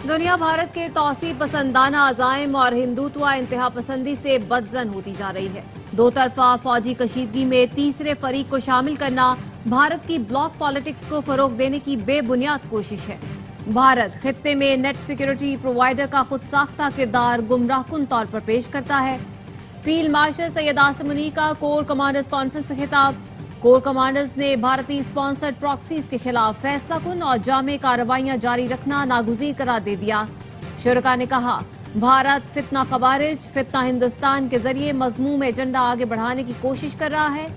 दुनिया भारत के तौसी पसंदाना अज़ाइम और हिंदुत्व इंतहा पसंदी से बदजन होती जा रही है। दो तरफा फौजी कशीदगी में तीसरे फरीक को शामिल करना भारत की ब्लॉक पॉलिटिक्स को फरोग देने की बेबुनियाद कोशिश है। भारत खित्ते में नेट सिक्योरिटी प्रोवाइडर का खुद साख्ता किरदार गुमराहकुन तौर पर पेश करता है। फील्ड मार्शल सैयद आसिम मुनीर का कोर कमांडर्स कॉन्फ्रेंस से खिताब। कोर कमांडर्स ने भारतीय स्पॉन्सर्ड प्रॉक्सीज के खिलाफ फैसलाकुन और जामे कार्रवाइयां जारी रखना नागुज़ीर करार दे दिया। शुरका ने कहा, भारत फितना खवारिज, फितना हिंदुस्तान के जरिए मजमूम एजेंडा आगे बढ़ाने की कोशिश कर रहा है।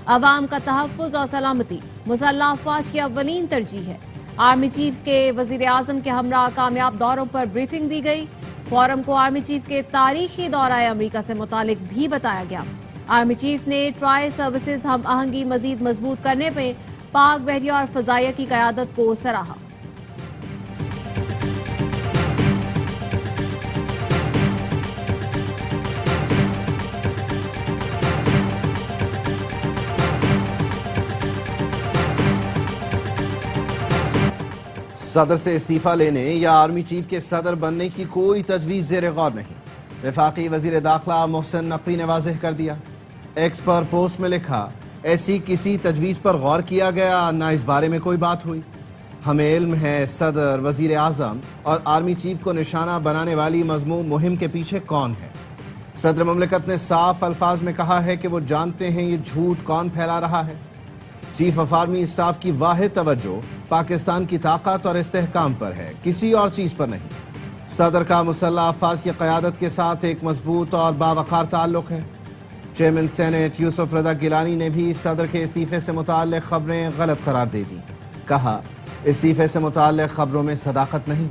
अवाम का तहफ़्फ़ुज़ और सलामती मुसल्लह अफ़वाज की अव्वलीन तरजीह है। आर्मी चीफ के वज़ीर आज़म के हमरा कामयाब दौरों पर ब्रीफिंग दी गई। फोरम को आर्मी चीफ के तारीखी दौरा अमरीका से मुतालिक भी बताया गया। आर्मी चीफ ने ट्राई सर्विसेज हम आहंगी मजीद मजबूत करने में पाक बहरिया और फजाइया की क़यादत को सराहा। सदर से इस्तीफा लेने या आर्मी चीफ के सदर बनने की कोई तजवीज ज़ेर गौर नहीं। वफाकी वजीर दाखिला मोहसिन नकवी ने वाज़ेह कर दिया। एक्स पर पोस्ट में लिखा, ऐसी किसी तजवीज़ पर गौर किया गया ना इस बारे में कोई बात हुई। हमें इल्म है सदर, वजीर आज़म और आर्मी चीफ को निशाना बनाने वाली मजमूम मुहिम के पीछे कौन है। सदर ममलिकत ने साफ अल्फाज में कहा है कि वो जानते हैं ये झूठ कौन फैला रहा है। चीफ ऑफ आर्मी स्टाफ की वाहिद तवज्जो पाकिस्तान की ताकत और इस्तेहकाम पर है, किसी और चीज पर नहीं। सदर का मुसल्लह अफवाज की क़यादत के साथ एक मजबूत और बावकार ताल्लुक है। चेयरमैन सेनेट यूसुफ रज़ा गिलानी ने भी सदर के इस्तीफे से मुताल्लिक़ खबरें गलत करार दे दी। कहा, इस्तीफे से मुताल्लिक़ खबरों में सदाकत नहीं।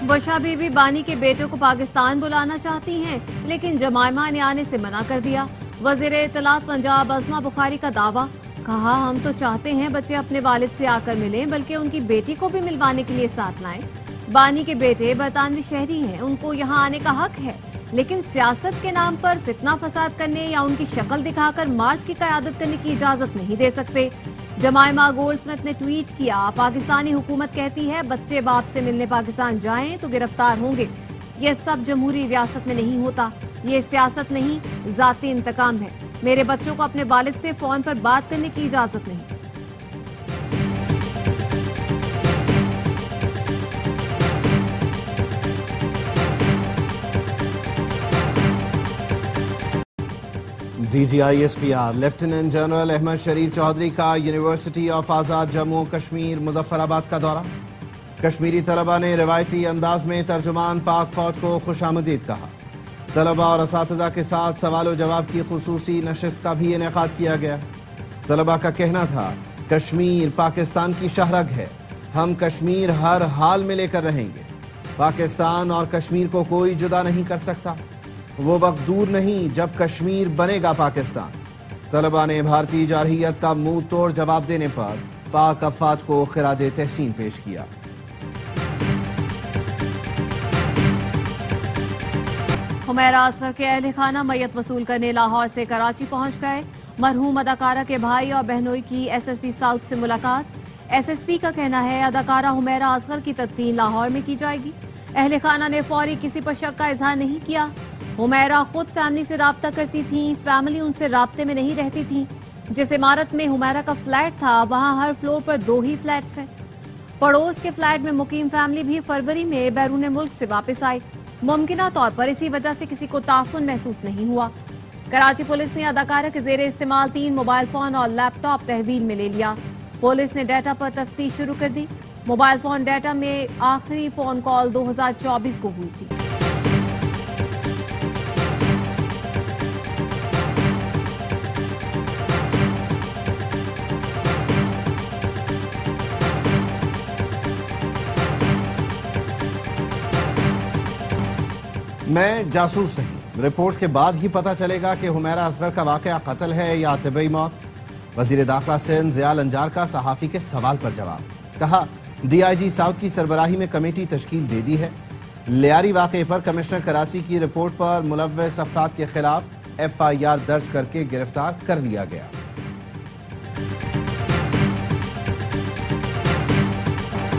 बशा बीबी बानी के बेटे को पाकिस्तान बुलाना चाहती हैं, लेकिन जमायमा ने आने से मना कर दिया। वज़ीर इत्तलात पंजाब अज़मा बुखारी का दावा, कहा, हम तो चाहते हैं बच्चे अपने वालिद से आकर मिलें, बल्कि उनकी बेटी को भी मिलवाने के लिए साथ लाएं। बानी के बेटे बरतानवी शहरी हैं, उनको यहाँ आने का हक है, लेकिन सियासत के नाम पर फितना फसाद करने या उनकी शक्ल दिखाकर मार्च की क़यादत करने की इजाजत नहीं दे सकते। जमायमा गोल्डस्मिथ ने ट्वीट किया, पाकिस्तानी हुकूमत कहती है बच्चे बाप से मिलने पाकिस्तान जाएं तो गिरफ्तार होंगे। ये सब जमहूरी रियासत में नहीं होता। ये सियासत नहीं, जाती इंतकाम है। मेरे बच्चों को अपने वालिद से फोन पर बात करने की इजाजत नहीं। DGISPR लेफ्टिनेंट जनरल अहमद शरीफ चौधरी का यूनिवर्सिटी ऑफ आज़ाद जम्मू कश्मीर मुजफ्फराबाद का दौरा। कश्मीरी तलबा ने रिवायती अंदाज में तर्जुमान पाक फौज को खुशामदीद कहा। तलबा और असातिज़ा के साथ सवाल जवाब की खुसूसी नशिस्त का भी इनेकाद किया गया। तलबा का कहना था, कश्मीर पाकिस्तान की शहरग है, हम कश्मीर हर हाल में लेकर रहेंगे। पाकिस्तान और कश्मीर को कोई जुदा नहीं कर सकता। वो वक्त दूर नहीं जब कश्मीर बनेगा पाकिस्तान। तलबा ने भारतीय जारहियत का मुंह तोड़ जवाब देने पर पाक अफवाज को खिराजे तहसीन पेश किया। हुमैरा असगर के अहले खाना मैयत वसूल करने लाहौर से कराची पहुंच गए। मरहूम अदाकारा के भाई और बहनोई की SSP साउथ से मुलाकात। SSP का कहना है अदाकारा हुमैरा असगर की तदफीन लाहौर में की जाएगी। अहले खाना ने फौरी किसी पर शक का इजहार नहीं किया। हुमैरा खुद फैमिली से राब्ता करती थी, फैमिली उनसे राब्ते में नहीं रहती थी। जिस इमारत में हुमैरा का फ्लैट था, वहां हर फ्लोर पर 2 ही फ्लैट्स हैं। पड़ोस के फ्लैट में मुकीम फैमिली भी फरवरी में बैरून मुल्क से वापस आई। मुमकिना तौर पर इसी वजह से किसी को ताफुन महसूस नहीं हुआ। कराची पुलिस ने अदाकारा के जेरे इस्तेमाल 3 मोबाइल फोन और लैपटॉप तहवील में ले लिया। पुलिस ने डाटा पर तफ्तीश शुरू कर दी। मोबाइल फोन डाटा में आखिरी फोन कॉल 2024 को हुई थी। मैं जासूस नहीं, रिपोर्ट के बाद ही पता चलेगा कि हुमैरा असगर का वाकया कत्ल है या तबई मौत। वजीर दाखिला सिंध ज़ियाल अंजार का सहाफ़ी के सवाल पर जवाब। कहा, DIG साउथ की सरबराही में कमेटी तश्कील दे दी है। लियारी वाक़े पर कमिश्नर कराची की रिपोर्ट पर मुलव्वस अफराद के खिलाफ FIR दर्ज करके गिरफ्तार कर लिया गया।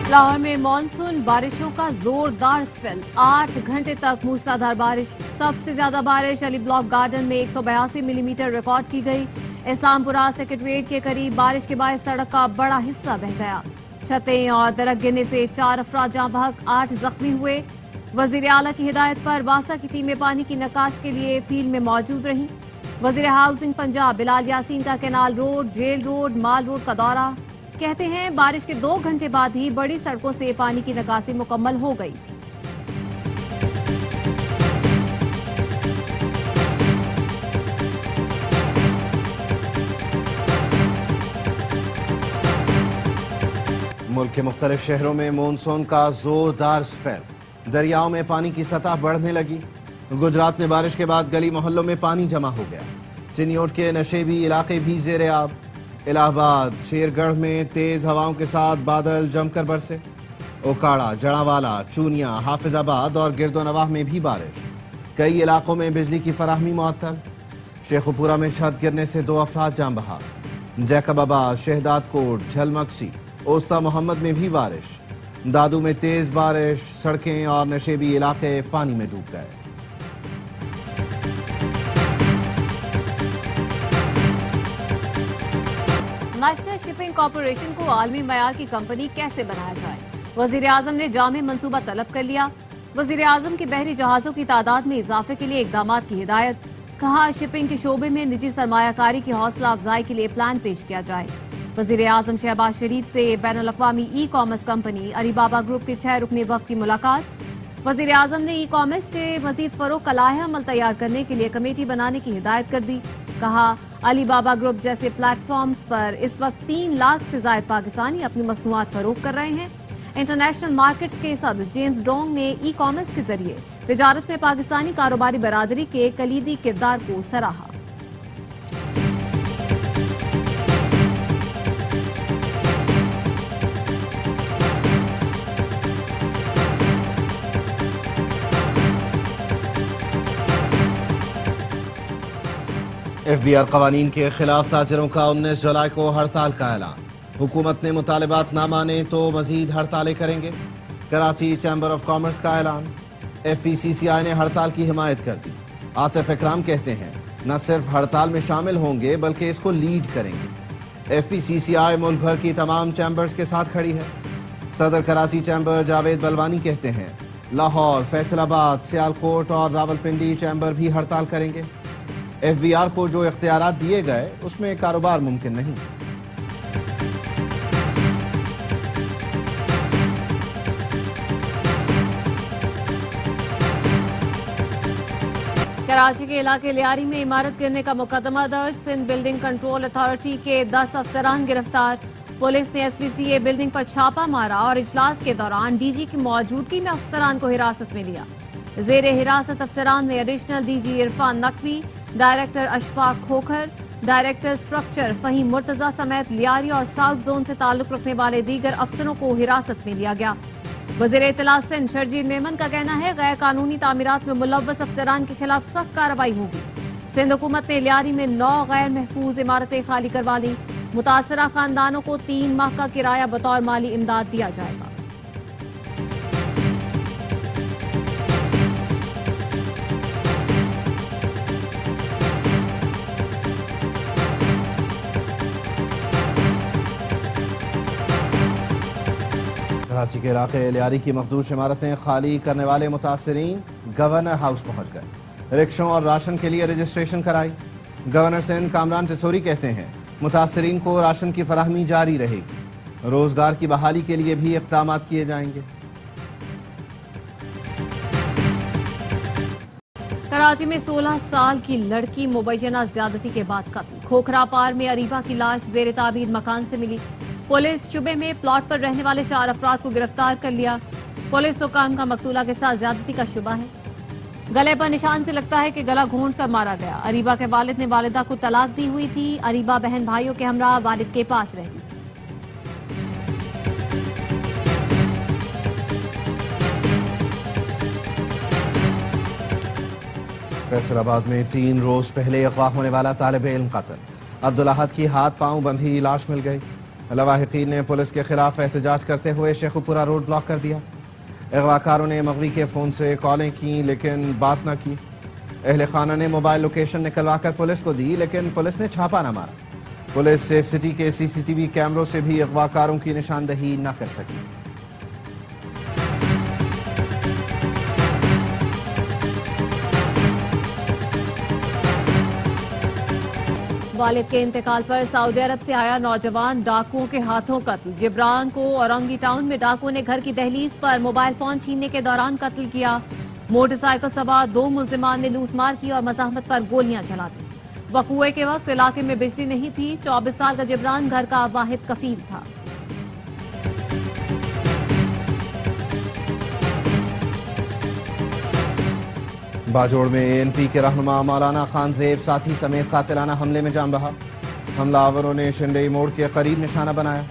लाहौर में मानसून बारिशों का जोरदार स्पेल, 8 घंटे तक मूसलाधार बारिश। सबसे ज्यादा बारिश अली ब्लॉक गार्डन में 182 मिलीमीटर रिकॉर्ड की गई। इस्लामपुरा सेक्रेटरीट के करीब बारिश के बाद सड़क का बड़ा हिस्सा बह गया। छतें और दरख्त गिरने से 4 अफराद जाँ बहक, 8 जख्मी हुए। वजीर आला की हिदायत पर वासा की टीमें पानी की निकास के लिए फील्ड में मौजूद रही। वजीर हाउसिंग पंजाब बिलाल यासीन का कैनाल रोड, जेल रोड, माल रोड का दौरा। कहते हैं बारिश के 2 घंटे बाद ही बड़ी सड़कों से पानी की निकासी मुकम्मल हो गई थी। मुल्क के मुख्तलिफ शहरों में मानसून का जोरदार स्पेल, दरियाओं में पानी की सतह बढ़ने लगी। गुजरात में बारिश के बाद गली मोहल्लों में पानी जमा हो गया। चिन्योट के नशेबी इलाके भी जेर आब। इलाहाबाद, शेरगढ़ में तेज हवाओं के साथ बादल जमकर बरसे। ओकाड़ा, जड़ावाला, चूनिया, हाफिजाबाद और गिरदोनवाह में भी बारिश। कई इलाकों में बिजली की फराहमी मुअत्तल। शेखुपुरा में छत गिरने से 2 अफराद जान बहक। जैकबाबाद, शहदाद कोट, झलमक्सी, ओस्ता मोहम्मद में भी बारिश। दादू में तेज बारिश, सड़कें और नशेबी इलाके पानी में डूब गए। नेशनल शिपिंग कॉरपोरेशन को आलमी मयार की कंपनी कैसे बनाया जाए, वजीर आजम ने जामे मंसूबा तलब कर लिया। वजीर आजम की बहरी जहाजों की तादाद में इजाफे के लिए इकदाम की हिदायत। कहा शिपिंग के शोबे में निजी सरमायाकारी की हौसला अफजाई के लिए प्लान पेश किया जाए। वजीर आजम शहबाज शरीफ से बैनुल अक़वामी ई-कॉमर्स कंपनी अलीबाबा ग्रुप के 6 रुकनी वफ़द की मुलाकात। वजीर आजम ने ई-कॉमर्स के मजीद फरोग का लाहे अमल तैयार करने के लिए कमेटी बनाने की हिदायत कर दी। कहा अलीबाबा ग्रुप जैसे प्लेटफॉर्म्स पर इस वक्त 3 लाख से ज्यादा पाकिस्तानी अपनी मसनूआत फरोख्त कर रहे हैं। इंटरनेशनल मार्केट्स के सदर जेम्स डोंग ने ई-कॉमर्स के जरिए तिजारत में पाकिस्तानी कारोबारी बरादरी के कलीदी किरदार को सराहा। FBR कवानीन के खिलाफ ताजिरों का 19 जुलाई को हड़ताल का ऐलान। हुकूमत ने मुतालिबात ना माने तो मजीद हड़तालें करेंगे। कराची चैम्बर ऑफ कॉमर्स का ऐलान। FPCCI ने हड़ताल की हिमायत कर दी। आतिफ इकराम कहते हैं न सिर्फ हड़ताल में शामिल होंगे बल्कि इसको लीड करेंगे। FPCCI मुल्क भर की तमाम चैम्बर्स के साथ खड़ी है। सदर कराची चैम्बर जावेद बलवानी कहते हैं लाहौर, फैसलाबाद, सियालकोट और रावलपिंडी चैम्बर भी हड़ताल करेंगे। FBR को जो इख्तियारात दिए गए उसमें कारोबार मुमकिन नहीं। कराची के इलाके लियारी में इमारत गिरने का मुकदमा दर्ज। सिंध बिल्डिंग कंट्रोल अथॉरिटी के 10 अफसरान गिरफ्तार। पुलिस ने SPCA बिल्डिंग पर छापा मारा और इजलास के दौरान DG की मौजूदगी में अफसरान को हिरासत में लिया। जेर हिरासत अफसरान में additional DG Irfan Naqvi, director Ashfaq Khokhar, director structure Faheem Murtaza समेत लियारी और साउथ जोन से ताल्लुक रखने वाले दीगर अफसरों को हिरासत में लिया गया। वजीर इत्तला सिंध शर्जील मेमन का कहना है गैर कानूनी तामीरात में मुलव्वस अफसरान के खिलाफ सख्त कार्रवाई होगी। सिंध हुकूमत ने लियारी में 9 गैर महफूज इमारतें खाली करवा ली। मुतासरा खानदानों को 3 माह का किराया बतौर माली इमदाद दिया जाएगा। कराची के इलाके लियारी की मखदूश इमारतें खाली करने वाले मुतासरीन गवर्नर हाउस पहुंच गए। रिक्शों और राशन के लिए रजिस्ट्रेशन कराई। गवर्नर सिंध कामरान टिसोरी कहते हैं मुतासरीन को राशन की फराहमी जारी रहेगी। रोजगार की बहाली के लिए भी इक़दाम किए जाएंगे। कराची में 16 साल की लड़की मुबैना ज्यादती के बाद कत्ल। खोखरा पार में अरीबा की लाश जेर ताबीर मकान से मिली। पुलिस शुबे में प्लॉट पर रहने वाले 4 अफराद को गिरफ्तार कर लिया। पुलिस हुकाम का मकतूला के साथ ज्यादती का शुबा है। गले पर निशान से लगता है कि गला घोंट कर मारा गया। अरीबा के वालिद ने वालिदा को तलाक दी हुई थी। अरीबा बहन भाइयों के हमरा वालिद के पास रहती थी। फैसलाबाद में 3 रोज पहले अगवा होने वाला तालिब इल्म कत्ल, अब्दुल अहद की हाथ पांव बंधी लाश मिल गई। लवाहिकीन ने पुलिस के खिलाफ एहतजाज करते हुए शेखुपुरा रोड ब्लॉक कर दिया। अगवाकारों ने मगवी के फोन से कॉलें की लेकिन बात न की। अहले खाना ने मोबाइल लोकेशन निकलवा कर पुलिस को दी लेकिन पुलिस ने छापा न मारा। पुलिस सेफ सिटी के CCTV कैमरों से भी अगवाकारों की निशानदही न कर सकी। वालिद के इंतकाल पर सऊदी अरब से आया नौजवान डाकुओं के हाथों कत्ल। जिब्रान को औरंगी टाउन में डाकुओं ने घर की दहलीज पर मोबाइल फोन छीनने के दौरान कत्ल किया। मोटरसाइकिल सवार 2 मुल्जिमान ने लूटमार की और मज़ाहमत पर गोलियां चला दी। वक़ूए के वक्त इलाके में बिजली नहीं थी। 24 साल का जिब्रान घर का वाहिद कफील था। बाजोड़ में ANP के रहनुमा मौलाना खान ज़ेब साथी समेत कातिलाना हमले में जान बहा। हमलावरों ने शिंदई मोड़ के करीब निशाना बनाया।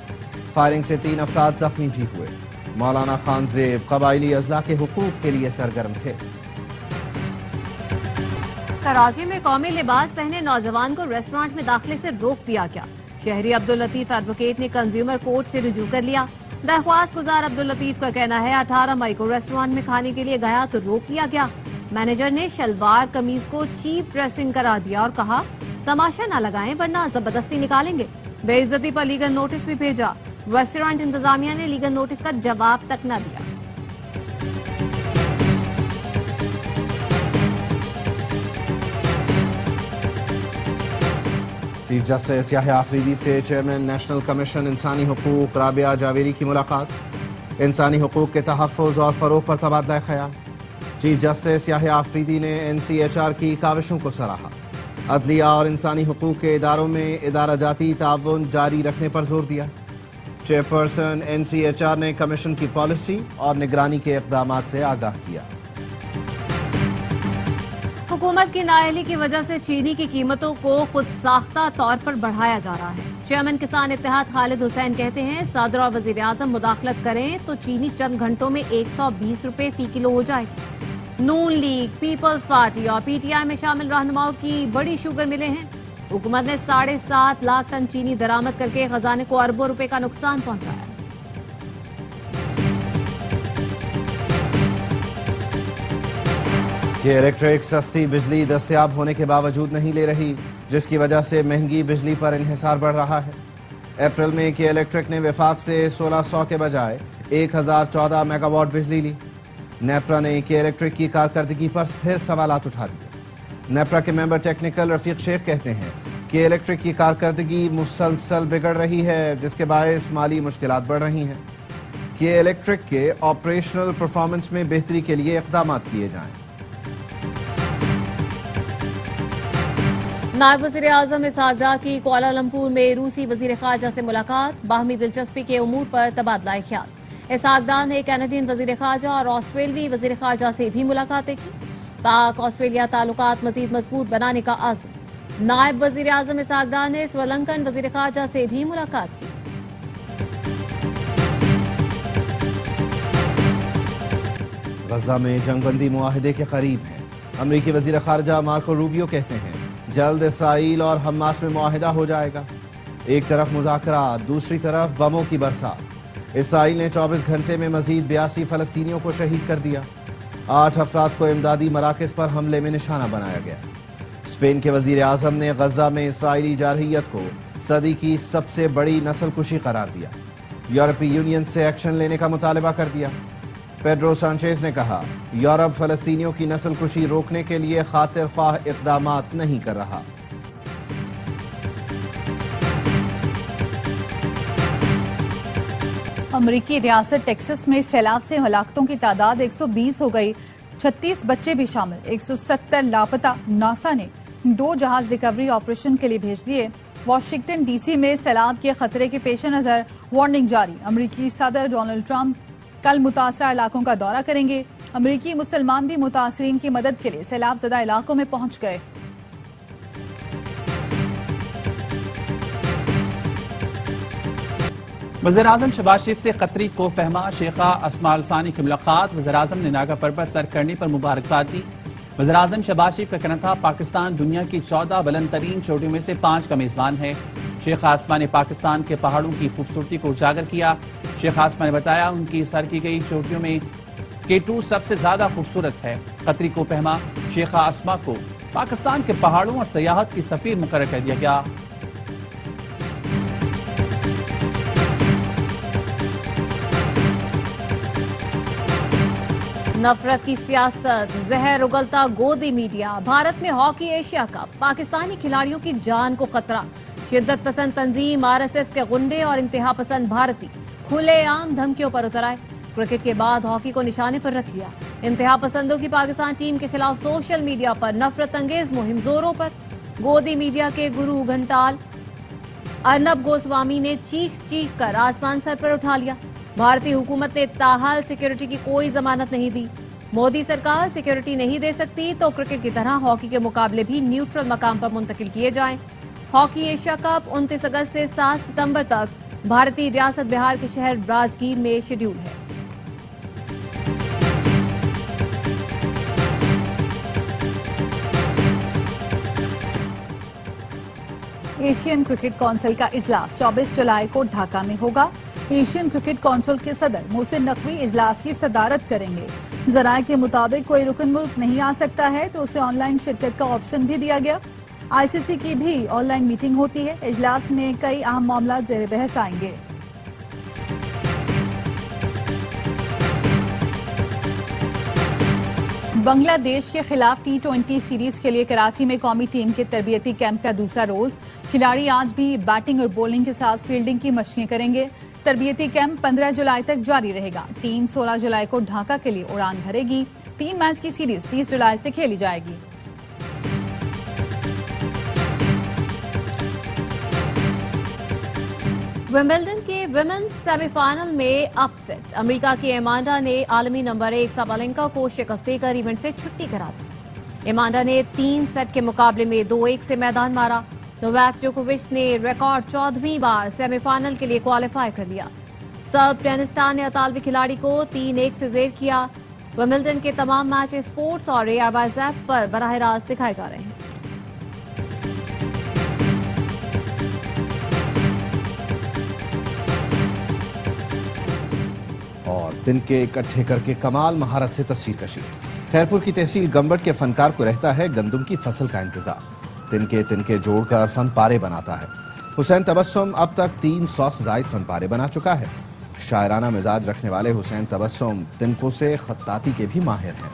फायरिंग से 3 अफराद जख्मी भी हुए। मौलाना खान ज़ेब कबायली अज़ला के हुकूक के लिए सरगर्म थे। कराची में कौमी लिबास पहने नौजवान को रेस्टोरेंट में दाखिले से रोक दिया गया। शहरी अब्दुल लतीफ एडवोकेट ने कंज्यूमर कोर्ट से रुजू कर लिया। दरख्वास्त गुजार अब्दुल लतीफ का कहना है 18 मई को रेस्टोरेंट में खाने के लिए गया तो रोक लिया गया। मैनेजर ने शलवार कमीज को चीप ड्रेसिंग करार दिया और कहा तमाशा न लगाएं वरना जबरदस्ती निकालेंगे। बेइज्जती पर लीगल नोटिस भी भेजा। रेस्टोरेंट इंतजामिया ने लीगल नोटिस का जवाब तक न दिया। चीफ जस्टिस याह्या आफरीदी से चेयरमैन नेशनल कमीशन इंसानी हुकूक राबिया जावेरी की मुलाकात। इंसानी हुकूक के तहफ़्फ़ुज़ और फ़रोग़ पर तबादला ख्याल। चीफ जस्टिस याह्या आफरीदी ने NCHR की काविशों को सराहा। अदलिया और इंसानी हुकूक के इदारों में इदारा जाती ताउन जारी रखने पर जोर दिया। चेयरपर्सन NCHR ने कमीशन की पॉलिसी और निगरानी के इक़दामात से आगाह किया। हुकूमत की नाअहली की वजह से चीनी की कीमतों को खुद साख्ता तौर पर बढ़ाया जा रहा है। चेयरमैन किसान इत्तेहाद खालिद हुसैन कहते हैं सदर और वजीर आजम मुदाखलत करें तो चीनी चंद घंटों में 120 रुपए फी किलो हो जाएगी। नून लीग, पीपल्स पार्टी और PTI में शामिल रहनुमाओं की बड़ी शुगर मिले हैं। हुकूमत ने 7.5 लाख टन चीनी दरामद करके खजाने को अरबों रुपए का नुकसान पहुंचाया। कि इलेक्ट्रिक सस्ती बिजली दस्तयाब होने के बावजूद नहीं ले रही, जिसकी वजह से महंगी बिजली पर इन्हिसार बढ़ रहा है। अप्रैल में के इलेक्ट्रिक ने विफाक से 1600 के बजाय 1014 मेगावाट बिजली ली। नेपरा ने के इलेक्ट्रिक की कारकर्दगी पर फिर सवालात उठा दिए। नेपरा के मेंबर टेक्निकल रफीक शेख कहते हैं कि इलेक्ट्रिक की कारकर्दगी मुसलसल बिगड़ रही है, जिसके बायस माली मुश्किलात बढ़ रही हैं। कि इलेक्ट्रिक के ऑपरेशनल परफॉर्मेंस में बेहतरी के लिए इक़दाम किए जाएं। नायब वज़ीर आज़म इसहाक डार की कुआलालंपुर में रूसी वज़ीर ख़ारजा से मुलाकात। बाहमी दिलचस्पी के उमूर पर तबादला ख्याल। इसहाक डार ने कैनेडियन वज़ीर ख़ारजा और ऑस्ट्रेलवी वज़ीर ख़ारजा से भी मुलाकातें की। पाक ऑस्ट्रेलिया ताल्लुकात मज़ीद मजबूत बनाने का आज़म। नायब वज़ीर आज़म इसहाक डार ने श्रीलंकन वज़ीर ख़ारजा से भी मुलाकात की। गजा में जंगबंदी मुआहदे के करीब है। अमरीकी वज़ीर ख़ारजा मार्को रूबियो कहते हैं जल्द इसराइल और हमास में मुआहदा हो जाएगा। एक तरफ मुज़ाकरात, दूसरी तरफ बमों की बरसात। इसराइल ने 24 घंटे में मजीद 82 फलस्तीनियों को शहीद कर दिया। 8 अफराद को इमदादी मराकज़ पर हमले में निशाना बनाया गया। स्पेन के वज़ीर आज़म ने गजा में इसराइली जारहियत को सदी की सबसे बड़ी नस्लकुशी करार दिया। यूरोपीय यूनियन से एक्शन लेने का मुतालबा कर दिया। पेड्रो सांचेज ने कहा यूरोप फलस्तीनियों की नस्लकुशी रोकने के लिए खातिर ख्वाह इक़दामात नहीं कर रहा। अमरीकी रियासत टेक्सास में सैलाब से हलाकतों की तादाद 120 हो गई। 36 बच्चे भी शामिल, 170 लापता। नासा ने 2 जहाज रिकवरी ऑपरेशन के लिए भेज दिए। वाशिंगटन DC में सैलाब के खतरे के पेश नजर वार्निंग जारी। अमरीकी सदर डोनाल्ड ट्रंप कल मुतासरा इलाकों का दौरा करेंगे। अमरीकी मुसलमान भी मुतासरीन की मदद के लिए सैलाब ज़दा इलाकों में पहुंच गए। वज़ीर आज़म शहबाज शरीफ से कतरी को पहमा शेखा अस्मा अल सानी की मुलाकात। वज़ीर आज़म ने नागा पर्वत सर करने पर मुबारकबाद दी। वज़ीर-ए-आज़म शहबाज शरीफ का कहना था पाकिस्तान दुनिया की 14 बुलंद तरीन चोटियों में से 5 का मेजबान है। शेख आसमा ने पाकिस्तान के पहाड़ों की खूबसूरती को उजागर किया। शेख आसमा ने बताया उनकी सर की गई चोटियों में K2 सबसे ज्यादा खूबसूरत है। खतरी को पहमा शेख आसमा को पाकिस्तान के पहाड़ों और सयाहत की सफीर मुकर्रर कर दिया गया। नफरत की सियासत, जहर उगलता गोदी मीडिया। भारत में हॉकी एशिया कप, पाकिस्तानी खिलाड़ियों की जान को खतरा। शिद्दत पसंद तंजीम RSS के गुंडे और इंतहा पसंद भारतीय खुलेआम धमकियों पर उतर आए। क्रिकेट के बाद हॉकी को निशाने पर रख लिया। इंतहा पसंदों की पाकिस्तान टीम के खिलाफ सोशल मीडिया पर नफरत अंगेज मुहिम जोरों पर। गोदी मीडिया के गुरु घंटाल अर्नब गोस्वामी ने चीख चीख कर आसमान सर पर उठा लिया। भारतीय हुकूमत ने ताहाल सिक्योरिटी की कोई जमानत नहीं दी। मोदी सरकार सिक्योरिटी नहीं दे सकती तो क्रिकेट की तरह हॉकी के मुकाबले भी न्यूट्रल मकाम पर मुंतकिल किए जाएं। हॉकी एशिया कप 29 अगस्त से 7 सितंबर तक भारतीय रियासत बिहार के शहर राजगीर में शेड्यूल है। एशियन क्रिकेट काउंसिल का इजलास 24 जुलाई को ढाका में होगा। एशियन क्रिकेट काउंसिल के सदर मोहसिन नकवी इजलास की सदारत करेंगे। जराये के मुताबिक कोई रुकन मुल्क नहीं आ सकता है तो उसे ऑनलाइन शिरकत का ऑप्शन भी दिया गया। ICC की भी ऑनलाइन मीटिंग होती है। इजलास में कई अहम मामला जेर बहस आएंगे। बांग्लादेश के खिलाफ T20 सीरीज के लिए कराची में कौमी टीम के तरबियती कैंप का दूसरा रोज। खिलाड़ी आज भी बैटिंग और बॉलिंग के साथ फील्डिंग की मशकें करेंगे। तरबियती कैंप 15 जुलाई तक जारी रहेगा। टीम 16 जुलाई को ढाका के लिए उड़ान भरेगी। 3 मैच की सीरीज 30 जुलाई से खेली जाएगी। विंबलडन के विमेन्स सेमीफाइनल में अपसेट। अमेरिका की एमांडा ने आलमी नंबर 1 साबालेंका को शिकस्त देकर इवेंट से छुट्टी करा दी। एमांडा ने 3 सेट के मुकाबले में 2-1 से मैदान मारा। नोवाक जोकोविच ने रिकॉर्ड 14वीं बार सेमीफाइनल के लिए क्वालिफाई कर लिया। सर्ब टेनिस स्टार ने इतालवी खिलाड़ी को 3-1 से जेर किया। विंबलडन के तमाम मैच स्पोर्ट्स और ARY ऐप पर बराह रास्त दिखाए जा रहे हैं। और तिनके इकट्ठे करके कमाल महारत से तस्वीर कशी। खैरपुर की तहसील गंबट के फनकार को रहता है गंदम की फसल का इंतजार। तिनके तिनके जोड़कर फन पारे बनाता है। हुसैन तबस्सुम अब तक 300 से जायद फन पारे बना चुका है। शायराना मिजाज रखने वाले हुसैन तबस्सुम तिनको से खत्ताती के भी माहिर हैं।